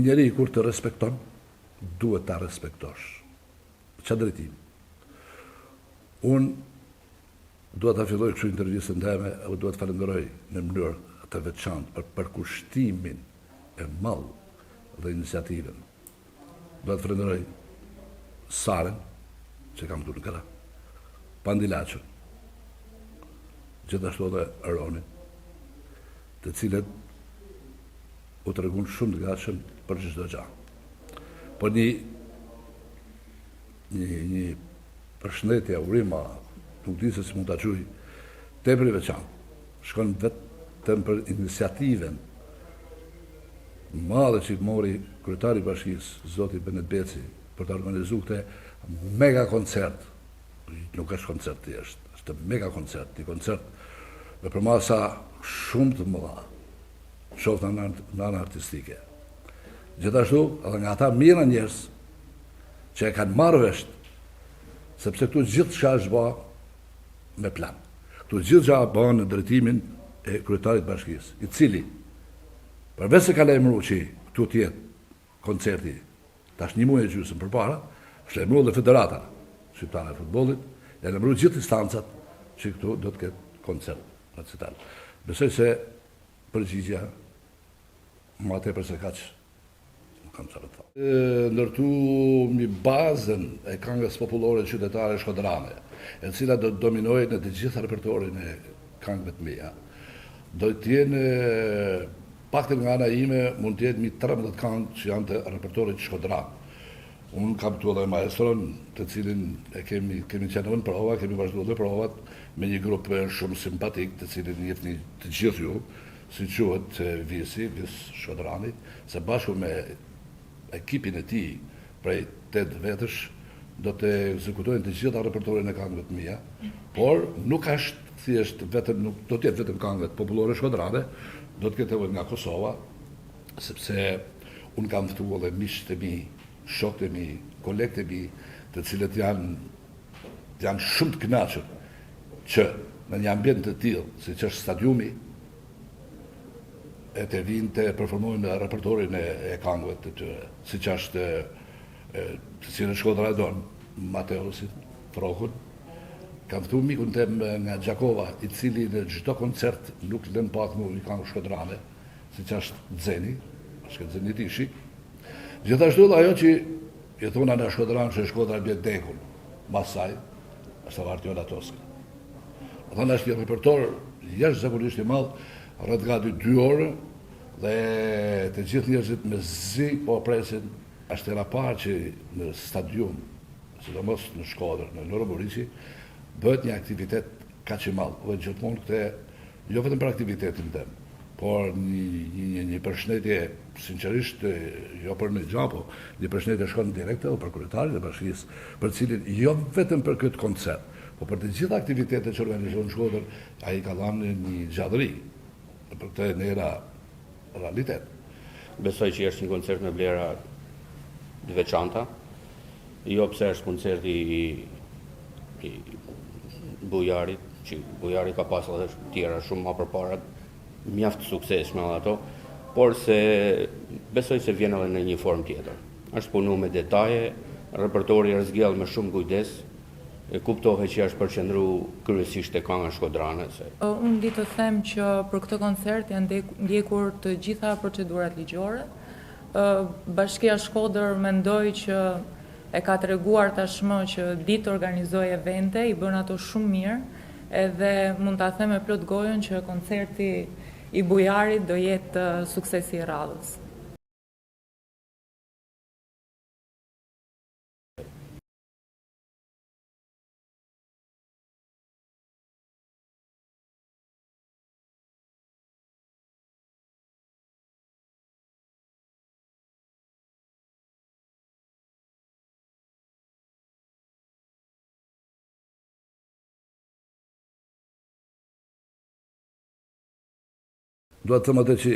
njeri kur të respekton, duhet ta respektosh. Qa drejtim? Unë duhet ta filloj kështu intervjistën teme, apo duhet falenderoj në mënyrë të veçantë për përkushtimin e madh dhe iniciativën. Duhet falenderoj Saren, që kam këtu në këra, Pandilaqën, gjithashtu edhe Aronin, të cilët u të regun shumë të gatshëm për çdo gjë. Por një përshëndetje, urima, nuk di se si mund ta quaj, tepër i veçantë, shkon vetëm për iniciativen madhe që mori kryetari i bashkisë, zoti Benet Beci, për të organizuar këtë mega koncert. Nuk është koncert thjesht, është mega koncert, një koncert me përmasa shumë të mëdha, qoftë në anën artistike. Gjithashtu, edhe nga ata mira njerëz që e kanë marrë vesh, sepse këtu gjithçka është bë me plan. Këtu gjithçka bën në drejtimin e kryetarit të bashkisë, i cili përveç se ka lajmëruar që këtu të jetë koncerti tash një muaj e gjysmë përpara, është lajmëruar dhe Federata Shqiptare e Futbollit, e lajmëruar gjithë instancat që këtu do të ketë koncert recital. Besoj se përgjigjja më tepër se kaq kam çfarë të them. Ndërtu mi bazën e këngës popullore qytetare shkodrane, e cila do të dominojë në të gjitha repertorin e këngëve të mia. Do të jenë paktën nga ana ime mund të jetë mi 13 këngë që janë të repertorit shkodran. Unë kam këtu edhe maestron, të cilin e kemi qenë në prova, kemi vazhduar dhe provat me një grup shumë simpatik, të cilin njihni të gjithë ju, si quhet Visi, Vis Shkodrani, se bashku me ekipin e tij prej 8 vetësh do të ekzekutojnë të gjitha repertorin e këngëve të mia, por nuk është thjesht vetëm, nuk do të jetë vetëm këngëve popullore shkodrane, do të ketë edhe nga Kosova, sepse unë kam ftuar edhe miqtë e mi, shokët e mi, kolegët e mi, të cilët janë shumë të kënaqur që në një ambient të tillë, siç është stadiumi, e të vinë të performojnë repertorin e këngëve të tyre, siç është të cilën Shkodra e don, Mateusin, Frokun. Kam ftuar mikun tem nga Gjakova, i cili në çdo koncert nuk lën pa të një këngë shkodrane, siç është Xeni, është Xeni Tishi. Gjithashtu ajo që i thona në Shkodran që Shkodra bie dekun, mas saj, është Artiola Toska. Atë është një repertor jashtëzakonisht i madh, rreth gati 2 orë, dhe të gjithë njerëzit me zi po presin. Është era parë që në stadium, sidomos në Shkodër, në Loro Boriçi, bëhet një aktivitet kaq i madh. Dhe gjithmonë këtë, jo vetëm për aktivitetin tim, por një përshëndetje, sinqerisht, jo për në gjapo, një përshëndetje shkon direkt edhe për kryetarin e bashkisë, për cilin jo vetëm për këtë koncert, por për të gjitha aktivitetet që organizohen në Shkodër, ai ka dhënë një gjallëri për këtë në era realitet. Besoj që është një koncert me vlera të veçanta, jo pse është koncerti i Bujarit, që Bujari ka pasur edhe tjera shumë më përpara, mjaft suksesshme ato, por se besoj se vjen edhe në një formë tjetër. Është punuar me detaje, repertori është zgjell me shumë kujdes, e kuptohet që është përqendruar kryesisht te kënga shkodrane. Unë di të them që për këtë koncert janë ndjekur të gjitha procedurat ligjore. Bashkia Shkodër mendoj që e ka treguar tashmë që di të organizojë evente, i bën ato shumë mirë, edhe mund ta them me plot gojën që koncerti i Bujarit do jetë suksesi i radhës. Do të them atë që